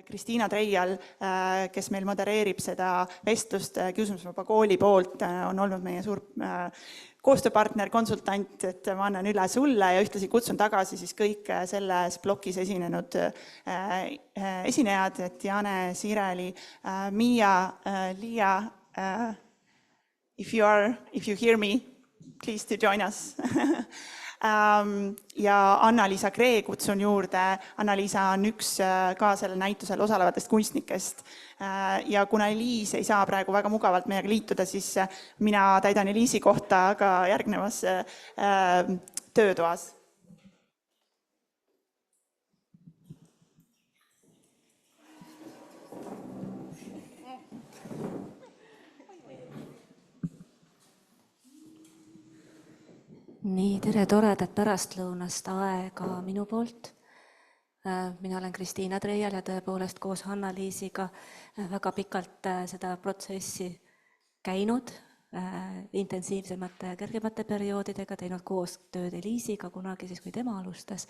Kristiina Treial, kes meil modereerib seda vestlust Kiusamisvaba Kooli poolt, on olnud meie suur koostööpartner, konsultant, et ma annan üle sulle ja ühtlasi kutsun tagasi siis kõik selles plokis esinenud esinejad, et Jane, Sireli, Mija, Leah, if you hear me, please to join us. Ja Anna-Liisa Kree kutsun juurde. Anna-Liisa on üks ka sellel näitusel osalevatest kunstnikest. Ja kuna Liis ei saa praegu väga mugavalt meiega liituda, siis mina täidan Liisi kohta ka järgnevas töötoas. Nii, tere toredat pärastlõunast aega minu poolt. Mina olen Kristiina Treial ja tõepoolest koos Hanna-Liisiga väga pikalt seda protsessi käinud, intensiivsemate ja kergemate perioodidega, teinud koos tööd Liisiga kunagi siis, kui tema alustas.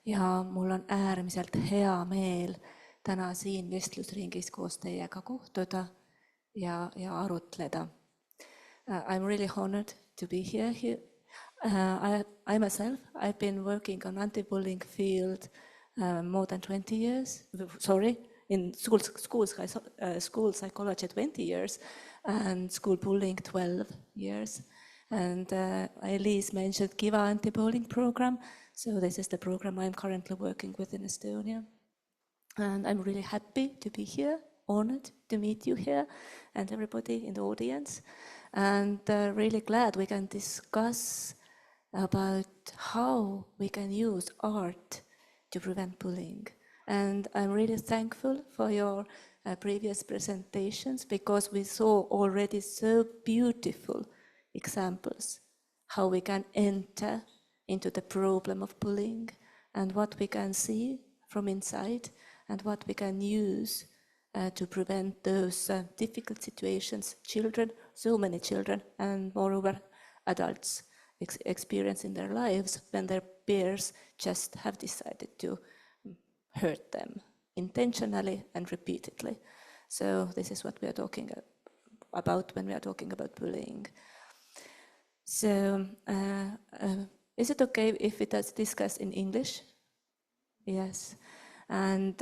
Ja mul on äärmiselt hea meel täna siin vestlusringis koos teiega kohtuda ja arutleda. I'm really honored to be here. I myself, I've been working on anti-bullying field more than 20 years, in school psychology 20 years, and school bullying 12 years. And Liis mentioned Kiva anti-bullying program, so this is the program I'm currently working with in Estonia. And I'm really happy to be here, honored to meet you here, and everybody in the audience. And really glad we can discuss about how we can use art to prevent bullying. And I'm really thankful for your previous presentations, because we saw already so beautiful examples how we can enter into the problem of bullying and what we can see from inside and what we can use to prevent those difficult situations children, so many children, and moreover adults experience in their lives when their peers just have decided to hurt them intentionally and repeatedly. So this is what we are talking about when we are talking about bullying. So is it okay if it is discussed in English? Yes. And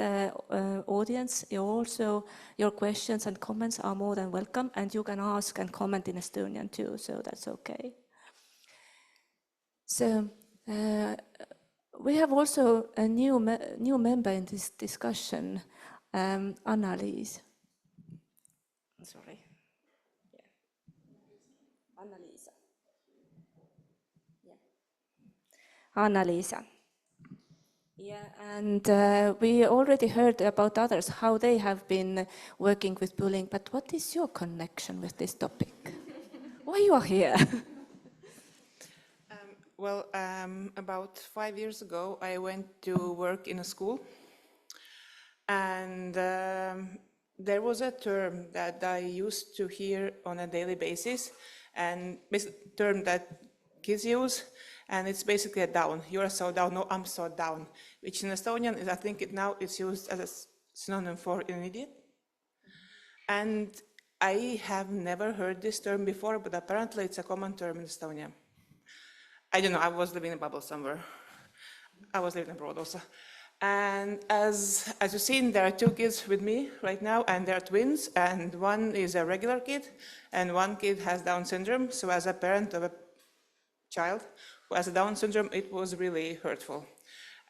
audience, also your questions and comments are more than welcome, and you can ask and comment in Estonian too, so that's okay. So we have also a new member in this discussion, Anna-Liis. Sorry. Yeah. Anna-Liisa. Yeah. Anna-Liisa. Yeah, and we already heard about others, how they have been working with bullying, but what is your connection with this topic? Why you are here? Well, about 5 years ago, I went to work in a school, and there was a term that I used to hear on a daily basis, and a term that kids use, and it's basically a down. You are so down, no, I'm so down, which in Estonian is, I think now it's used as a synonym for an idiot. And I have never heard this term before, but apparently it's a common term in Estonia. I don't know, I was living in a bubble somewhere. I was living abroad also. And as you've seen, there are 2 kids with me right now, and they're twins, and one is a regular kid, and one kid has Down syndrome. So as a parent of a child who has a Down syndrome, it was really hurtful.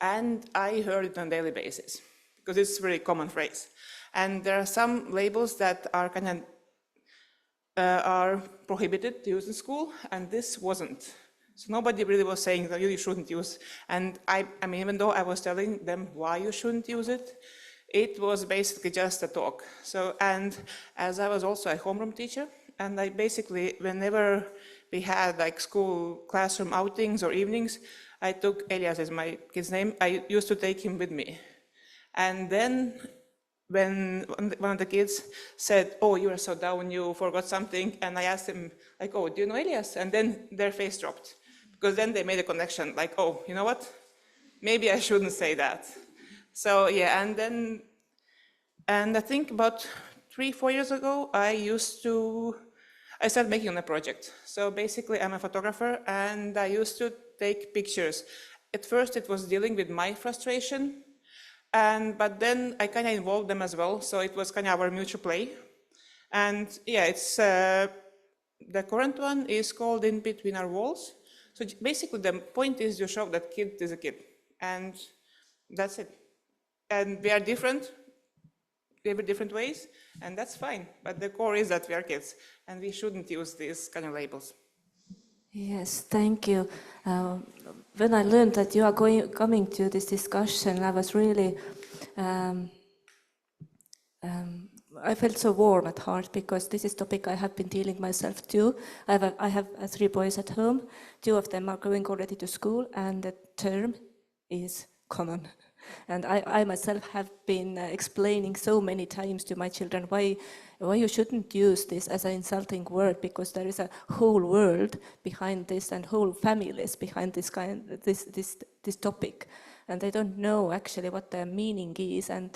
And I heard it on a daily basis, because it's a really common phrase. And there are some labels that are kind of are prohibited to use in school, and this wasn't. So nobody really was saying that you shouldn't use. And I mean, even though I was telling them why you shouldn't use it, it was basically just a talk. So, and as I was also a homeroom teacher, and I basically, whenever we had like school classroom outings or evenings, I took Elias, as my kid's name, I used to take him with me. And then when one of the kids said, oh, you are so down, you forgot something, and I asked him, like, oh, do you know Elias? And then their face dropped. Because then they made a connection, like, oh, you know what? Maybe I shouldn't say that. So yeah, and then And I think about 3-4 years ago, I started making a project. So basically, I'm a photographer, and I used to take pictures. At first, it was dealing with my frustration, but then I kind of involved them as well. So it was kind of our mutual play. And yeah, it's the current one is called In Between Our Walls. So basically, the point is you show that kid is a kid, and that's it. And we are different. We have different ways, and that's fine. But the core is that we are kids, and we shouldn't use these kind of labels. Yes, thank you. When I learned that you are coming to this discussion, I was really, I felt so warm at heart, because this is a topic I have been dealing myself too. I have 3 boys at home. 2 of them are going already to school, and the term is common. And I myself have been explaining so many times to my children why you shouldn't use this as an insulting word, because there is a whole world behind this and whole families behind this topic, and they don't know actually what the meaning is and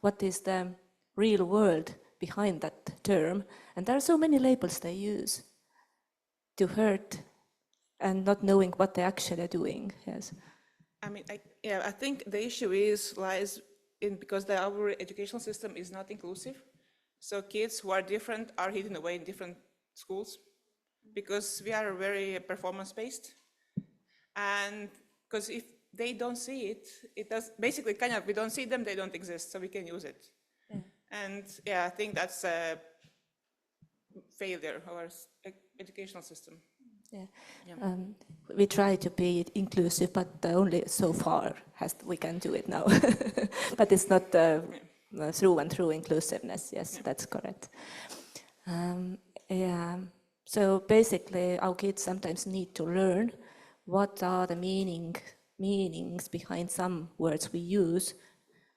what is the real world behind that term. And there are so many labels they use to hurt and not knowing what they're actually doing. Yes. I mean, I think the issue lies in because our educational system is not inclusive. So kids who are different are hidden away in different schools because we are very performance-based. And because if they don't see it, it does basically we don't see them, they don't exist, so we can use it. Yeah. And yeah, I think that's a failure of our educational system. Yeah. We try to be inclusive, but only so far we can do it now. But it's not through and through inclusiveness. Yes, that's correct. Yeah. So basically, our kids sometimes need to learn what are the meanings behind some words we use,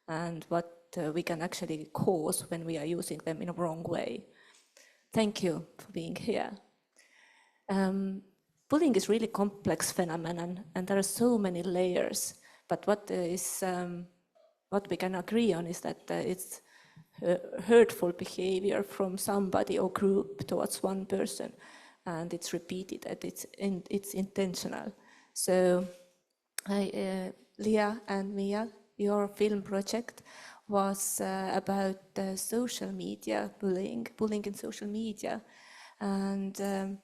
and what we can actually cause when we are using them in a wrong way. Thank you for being here. Bullying is really complex phenomenon, and there are so many layers. But what we can agree on is that it's hurtful behavior from somebody or group towards one person, and it's repeated, and it's intentional. So, Leah and Mija, your film project was about social media bullying in social media, and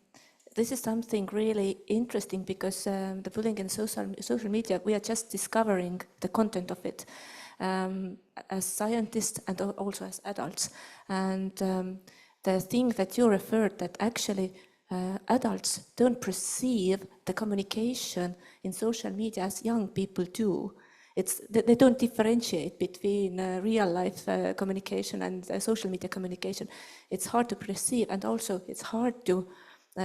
this is something really interesting because the bullying in social media, we are just discovering the content of it as scientists and also as adults. And the thing that you referred, that actually adults don't perceive the communication in social media as young people do. They don't differentiate between real life communication and social media communication. It's hard to perceive, and also it's hard to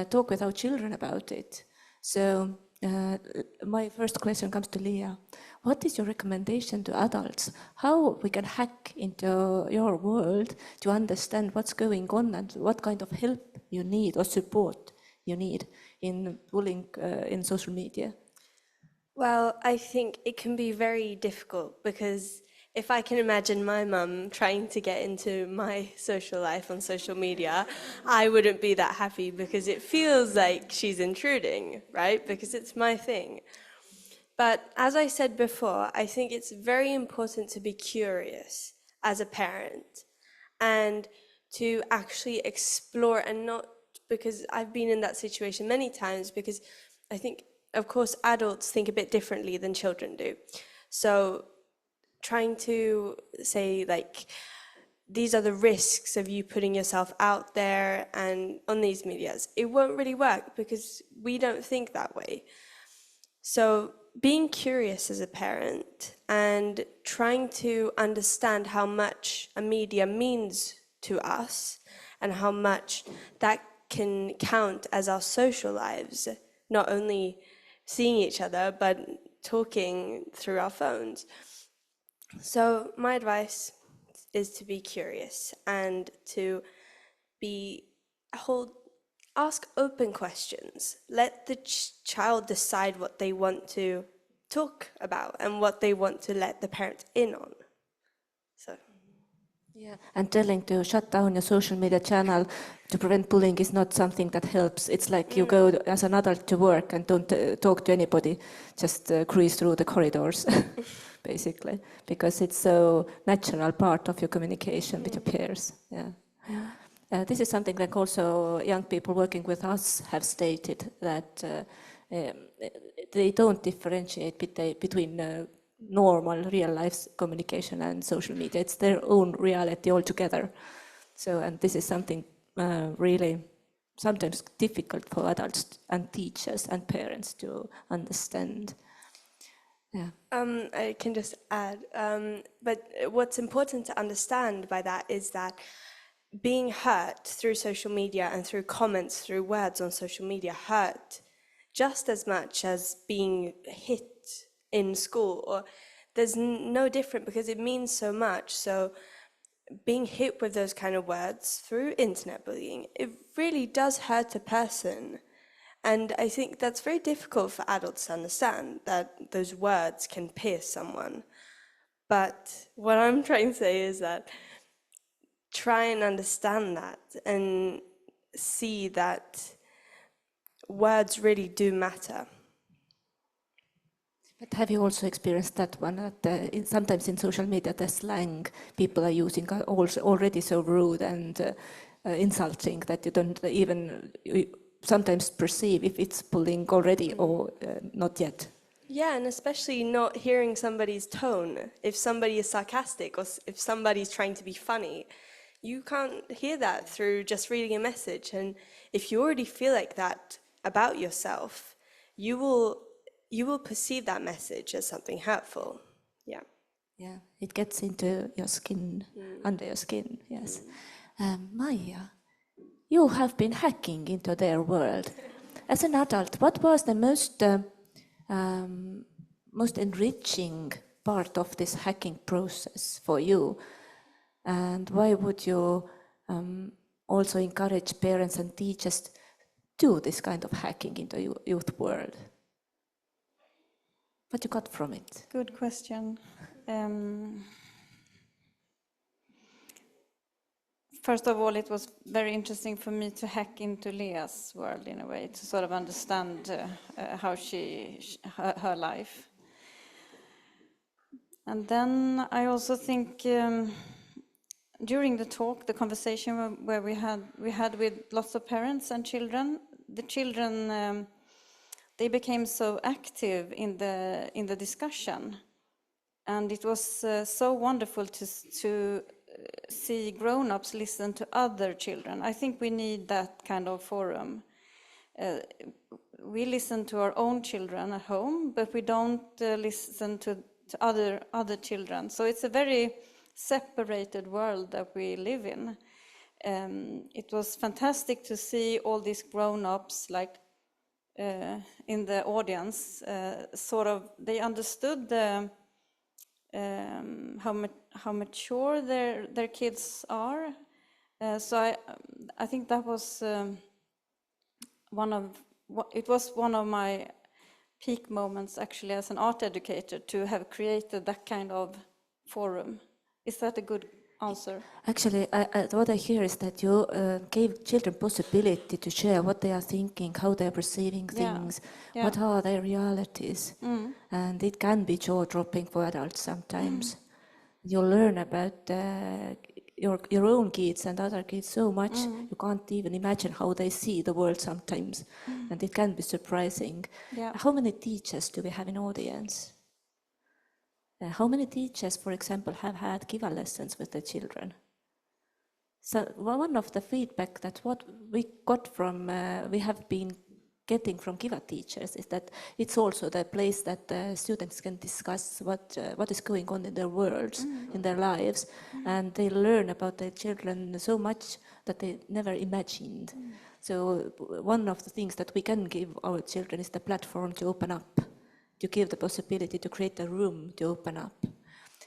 talk with our children about it. So my first question comes to Leah. What is your recommendation to adults? How we can hack into your world to understand what's going on and what kind of help you need or support you need in bullying in social media? Well, I think it can be very difficult because if I can imagine my mum trying to get into my social life on social media, I wouldn't be that happy because it feels like she's intruding, right? Because it's my thing. But as I said before, I think it's very important to be curious as a parent and to actually explore, and not because I've been in that situation many times, because I think, of course, adults think a bit differently than children do. So trying to say, like, these are the risks of you putting yourself out there and on these medias, it won't really work because we don't think that way. So being curious as a parent and trying to understand how much a media means to us and how much that can count as our social lives, not only seeing each other, but talking through our phones. So my advice is to be curious and to ask open questions. Let the child decide what they want to talk about and what they want to let the parent in on. So. Yeah, and telling to shut down your social media channel to prevent bullying is not something that helps. It's like you go as an adult to work and don't talk to anybody, just cruise through the corridors, basically, because it's so natural part of your communication with your peers. Yeah. This is something that also young people working with us have stated, that they don't differentiate between normal real life communication and social media. It's their own reality altogether. So, and this is something really sometimes difficult for adults and teachers and parents to understand. Yeah. I can just add, but what's important to understand by that is that being hurt through social media and through comments, through words on social media hurt just as much as being hit in school, or there's no different because it means so much. So being hit with those kind of words through internet bullying, it really does hurt a person. And I think that's very difficult for adults to understand, that those words can pierce someone. But what I'm trying to say is that try and understand that and see that words really do matter. But have you also experienced that one, that sometimes in social media the slang people are using are also already so rude and insulting that you don't even sometimes perceive if it's bullying already or not yet? Yeah, and especially not hearing somebody's tone. If somebody is sarcastic or if somebody's trying to be funny, you can't hear that through just reading a message. And if you already feel like that about yourself, you will perceive that message as something hurtful. Yeah. Yeah, it gets into your skin, under your skin, yes. Mija, you have been hacking into their world. As an adult, what was the most enriching part of this hacking process for you? And why would you also encourage parents and teachers to do this kind of hacking into youth world? What you got from it? Good question. First of all, it was very interesting for me to hack into Leah's world in a way, to sort of understand how her life. And then I also think during the talk, the conversation where we had with lots of parents and children, the children they became so active in the discussion, and it was so wonderful to see grown-ups listen to other children. I think we need that kind of forum. We listen to our own children at home, but we don't listen to other children. So it's a very separated world that we live in. It was fantastic to see all these grown-ups like in the audience, sort of they understood how mature their kids are. So I think that was one of my peak moments actually as an art educator, to have created that kind of forum. Is that a good answer? Actually, what I hear is that you gave children possibility to share what they are thinking, how they are perceiving things, what are their realities. And it can be jaw-dropping for adults sometimes. You learn about your own kids and other kids so much, you can't even imagine how they see the world sometimes. And it can be surprising. Yeah. How many teachers do we have in audience? How many teachers, for example, have had Kiva lessons with the children? So one of the feedback that what we got from, we have been getting from Kiva teachers is that it's also the place that the students can discuss what is going on in their worlds, in their lives, and they learn about their children so much that they never imagined. So one of the things that we can give our children is the platform to open up, to give the possibility to create a room to open up.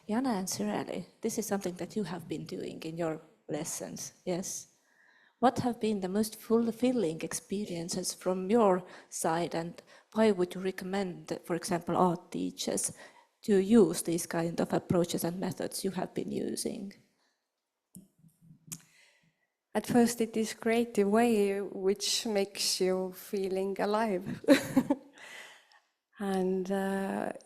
Jana and Sireli, this is something that you have been doing in your lessons, yes? What have been the most fulfilling experiences from your side, and why would you recommend, for example, art teachers to use these kind of approaches and methods you have been using? at first it is creative way which makes you feeling alive. And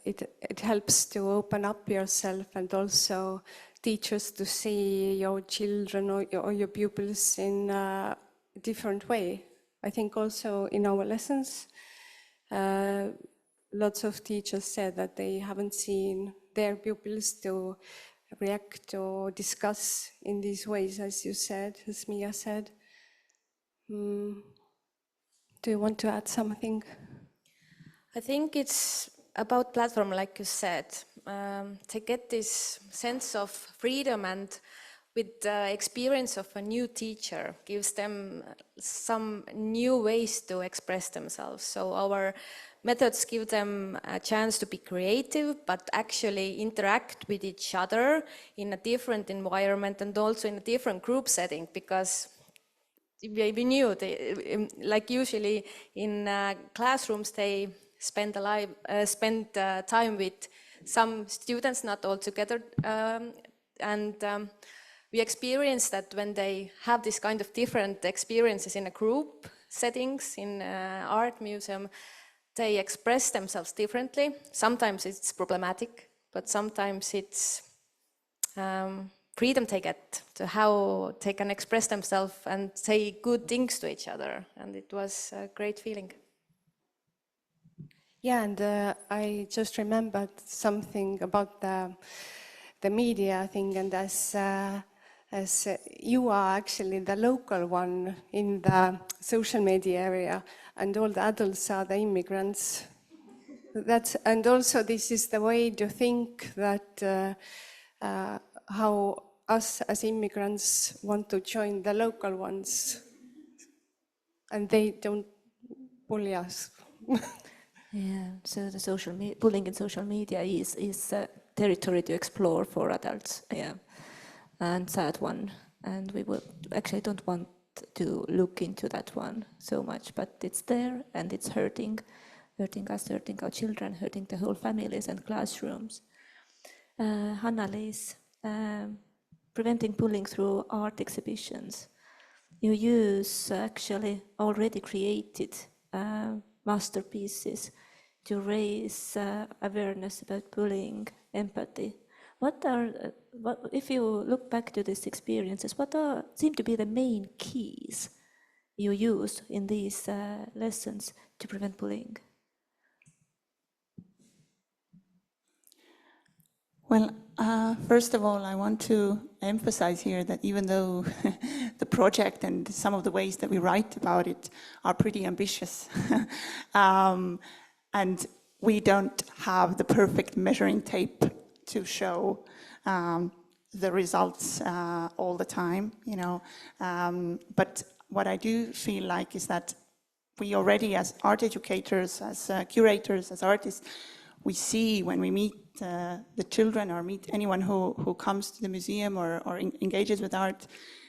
it helps to open up yourself, and also teachers to see your children or your pupils in a different way. I think also in our lessons, lots of teachers said that they haven't seen their pupils to react or discuss in these ways, as you said, as Mija said. Do you want to add something? I think it's about platform, like you said, to get this sense of freedom, and with the experience of a new teacher gives them some new ways to express themselves. So our methods give them a chance to be creative, but actually interact with each other in a different environment and also in a different group setting, because we knew, like usually in classrooms, they spend time with some students, not all together, and we experienced that when they have this kind of different experiences in a group settings in art museum, they express themselves differently. Sometimes it's problematic, but sometimes it's freedom they get to how they can express themselves and say good things to each other, and it was a great feeling. Yeah, and I just remembered something about the media thing, and as you are actually the local one in the social media area, and all the adults are the immigrants. And also this is the way to think that how us as immigrants want to join the local ones, and they don't bully us. Yeah, so the bullying in social media is a territory to explore for adults, yeah, and sad one. And we actually don't want to look into that one so much, but it's there and it's hurting us, hurting our children, hurting the whole families and classrooms. Hanna-Liis, preventing bullying through art exhibitions. You use actually already created masterpieces to raise awareness about bullying, empathy. If you look back to these experiences, what seem to be the main keys you use in these lessons to prevent bullying? Well, first of all, I want to emphasize here that even though the project and some of the ways that we write about it are pretty ambitious, and we don't have the perfect measuring tape to show the results all the time, you know. But what I do feel like is that we already, as art educators, as curators, as artists, we see when we meet the children or meet anyone who comes to the museum or engages with art,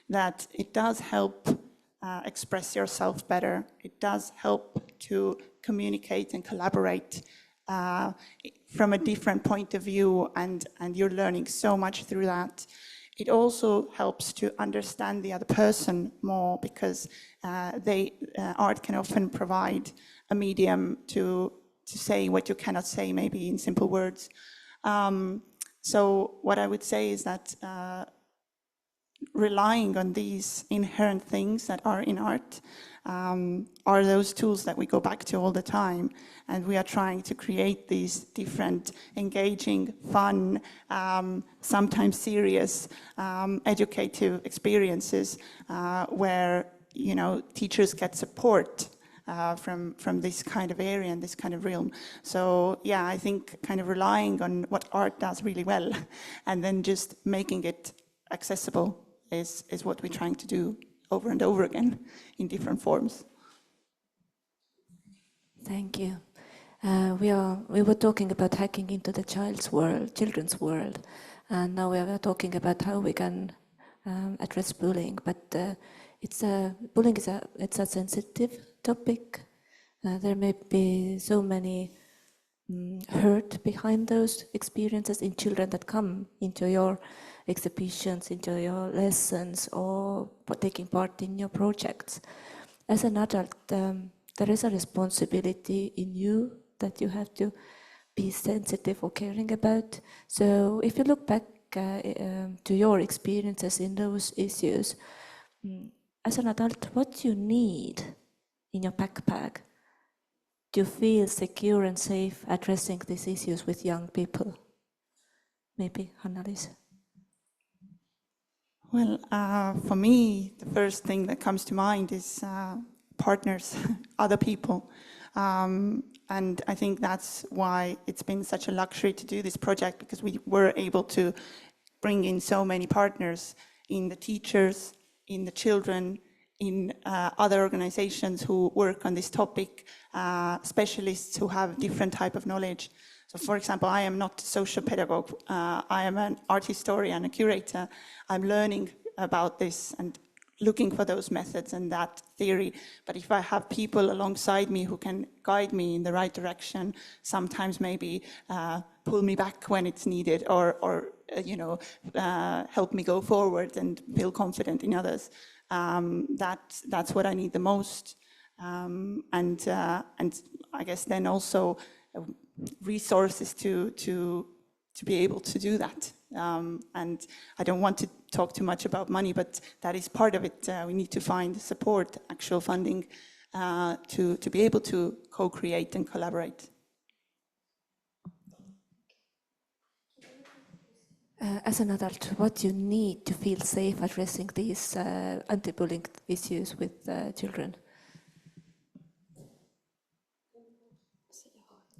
that it does help express yourself better. It does help to communicate and collaborate from a different point of view, and you're learning so much through that. It also helps to understand the other person more, because art can often provide a medium to say what you cannot say maybe in simple words. So what I would say is that relying on these inherent things that are in art are those tools that we go back to all the time, and we are trying to create these different engaging, fun, sometimes serious, educative experiences where, you know, teachers get support from this kind of area and this kind of realm. So yeah, I think kind of relying on what art does really well and then just making it accessible is what we're trying to do over and over again in different forms. Thank you. We were talking about hacking into the children's world, and now we are talking about how we can address bullying. But bullying it's a sensitive topic. There may be so many hurt behind those experiences in children that come into your exhibitions, into your lessons, or taking part in your projects. As an adult, there is a responsibility in you that you have to be sensitive or caring about. So if you look back to your experiences in those issues, as an adult, what do you need in your backpack to feel secure and safe addressing these issues with young people? Maybe Hanna-Liis. Well, for me, the first thing that comes to mind is partners, other people. And I think that's why it's been such a luxury to do this project, because we were able to bring in so many partners in the teachers, in the children, in other organizations who work on this topic, specialists who have different type of knowledge. So for example, I am not a social pedagogue. I am an art historian, a curator. I'm learning about this and looking for those methods and that theory. But if I have people alongside me who can guide me in the right direction, sometimes maybe pull me back when it's needed, or help me go forward and feel confident in others, that's what I need the most. And I guess then also resources to be able to do that. And I don't want to talk too much about money, but that is part of it. We need to find support, actual funding, to be able to co-create and collaborate. As an adult, what do you need to feel safe addressing these anti-bullying issues with children?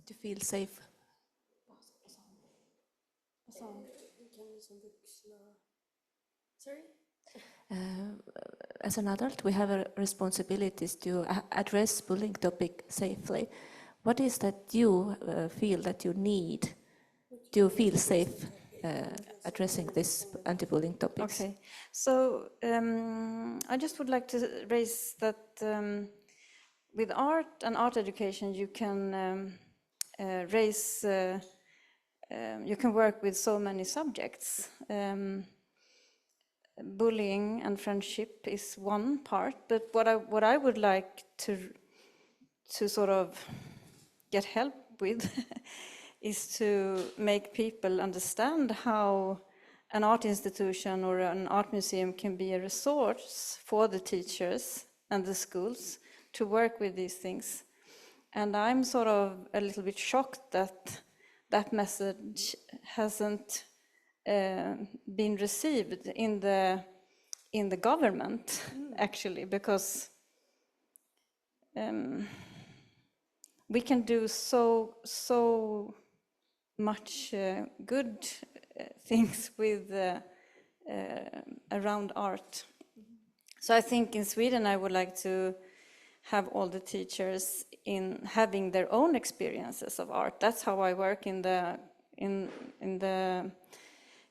To feel safe. As an adult, we have responsibilities to address bullying topic safely. What is that you feel that you need to feel safe addressing this anti-bullying topics? Okay, so I just would like to raise that with art and art education, you can you can work with so many subjects. Bullying and friendship is one part, but what I would like to sort of get help with is to make people understand how an art institution or an art museum can be a resource for the teachers and the schools to work with these things. And I'm sort of a little bit shocked that that message hasn't been received in the government, actually, because we can do so much good things with around art. So I think in Sweden I would like to have all the teachers in having their own experiences of art. That's how I work in the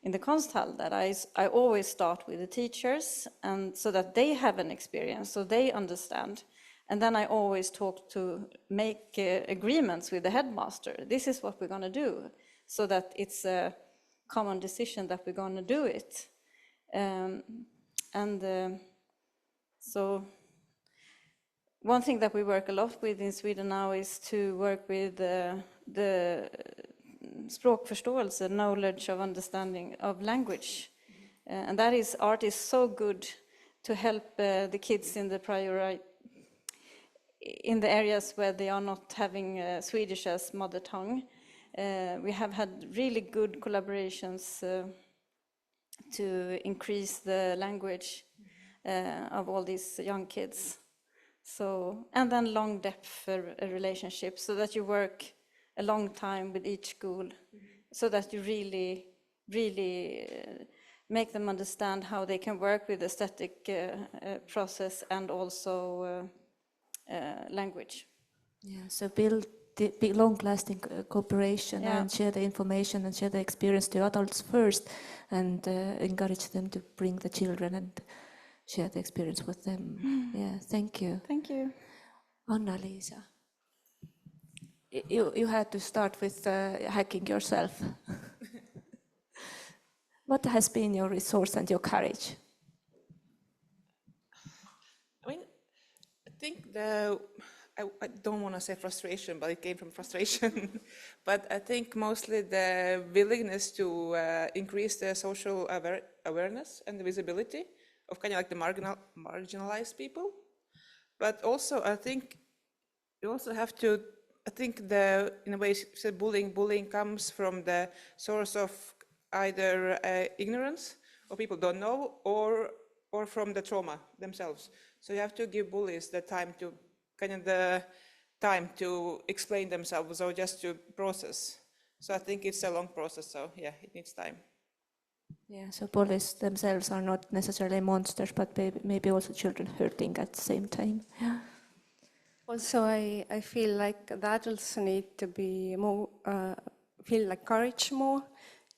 Konsthall, that I always start with the teachers, and so that they have an experience, so they understand. And then I always talk to make agreements with the headmaster. This is what we're going to do, so that it's a common decision that we're going to do it. So one thing that we work a lot with in Sweden now is to work with the språkförståelse, knowledge of understanding of language. And that is, art is so good to help the kids in in the areas where they are not having Swedish as mother tongue. We have had really good collaborations to increase the language of all these young kids. So, and then long depth relationships, so that you work a long time with each school, so that you really make them understand how they can work with aesthetic process and also language. Yeah, so build long-lasting cooperation, Yeah. and share the information and share the experience to adults first, and encourage them to bring the children and share the experience with them. Yeah, thank you. Thank you. Anna-Liisa, you had to start with hacking yourself. What has been your resource and your courage? I mean, I think I don't want to say frustration, but it came from frustration. But I think mostly the willingness to increase the social awareness and the visibility of kind of like the marginalized people. But also, I think you also have to, I think in a way, bullying comes from the source of either ignorance, or people don't know, or from the trauma themselves. So you have to give bullies the time to explain themselves, or just to process. So I think it's a long process. So yeah, it needs time. Yeah, so bullies themselves are not necessarily monsters, but maybe also children hurting at the same time. Yeah. Also, I feel like the adults need to be more, feel like courage more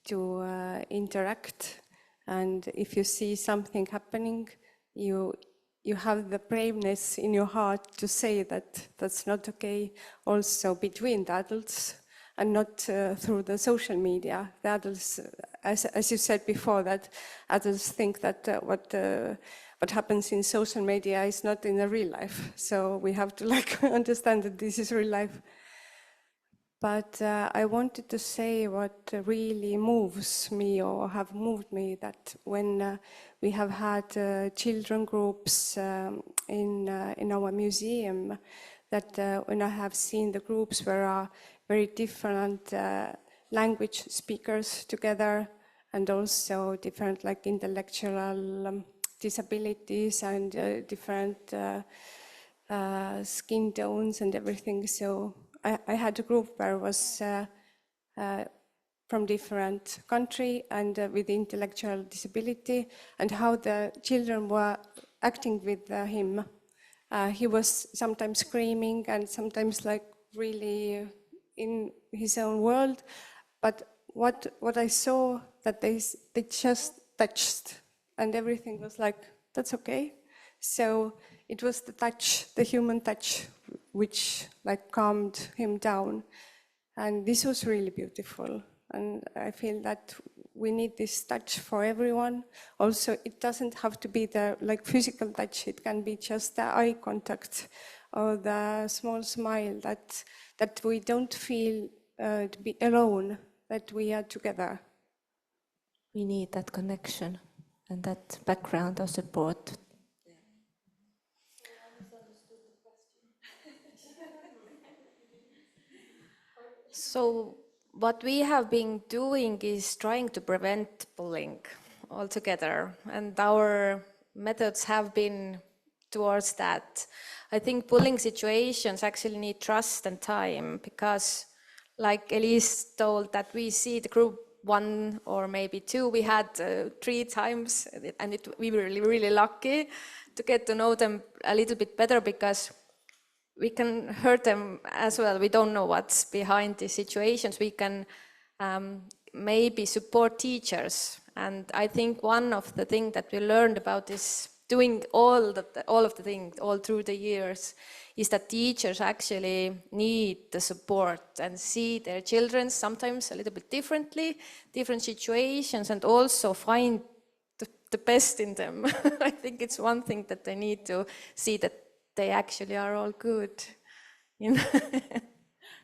to interact. And if you see something happening, you have the braveness in your heart to say that that's not okay, also between the adults, and not through the social media. The adults, as you said before, that adults think that what happens in social media is not in the real life. So we have to understand that this is real life. But I wanted to say what really moves me, or have moved me, that when we have had children groups in our museum, that when I have seen the groups where are very different language speakers together, and also different intellectual disabilities and different skin tones and everything. So I had a group where was from different country and with intellectual disability, and how the children were acting with him. He was sometimes screaming and sometimes really in his own world, but what I saw, that they just touched, and everything was that's okay. So it was the touch, the human touch, which calmed him down, and this was really beautiful. And I feel that we need this touch for everyone. Also, it doesn't have to be the physical touch. It can be just the eye contact or the small smile, that we don't feel to be alone, that we are together. We need that connection and that background of support. So what we have been doing is trying to prevent bullying altogether, and our methods have been towards that. I think bullying situations actually need trust and time, because like Elise told, that we see the group 1 or maybe 2, we had 3 times, and we were really lucky to get to know them a little bit better, because we can hurt them as well. We don't know what's behind these situations. We can maybe support teachers. And I think one of the things that we learned about this, doing all of the things all through the years, is that teachers actually need the support and see their children sometimes a little bit differently, different situations, and also find the best in them. I think it's one thing that they need to see, that they actually are all good.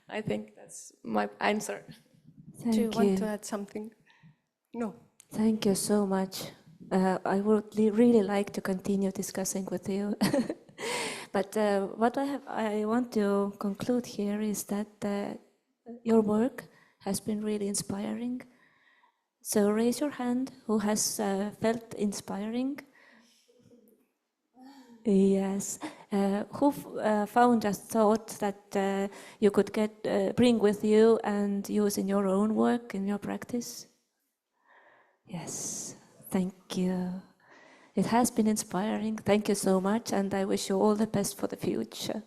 I think that's my answer. Do you want to add something? No. Thank you so much. I would really like to continue discussing with you. But what I want to conclude here is that your work has been really inspiring. So raise your hand who has felt inspiring. Yes. Who found a thought that you could bring with you and use in your own work, in your practice? Yes. Thank you. It has been inspiring. Thank you so much, and I wish you all the best for the future.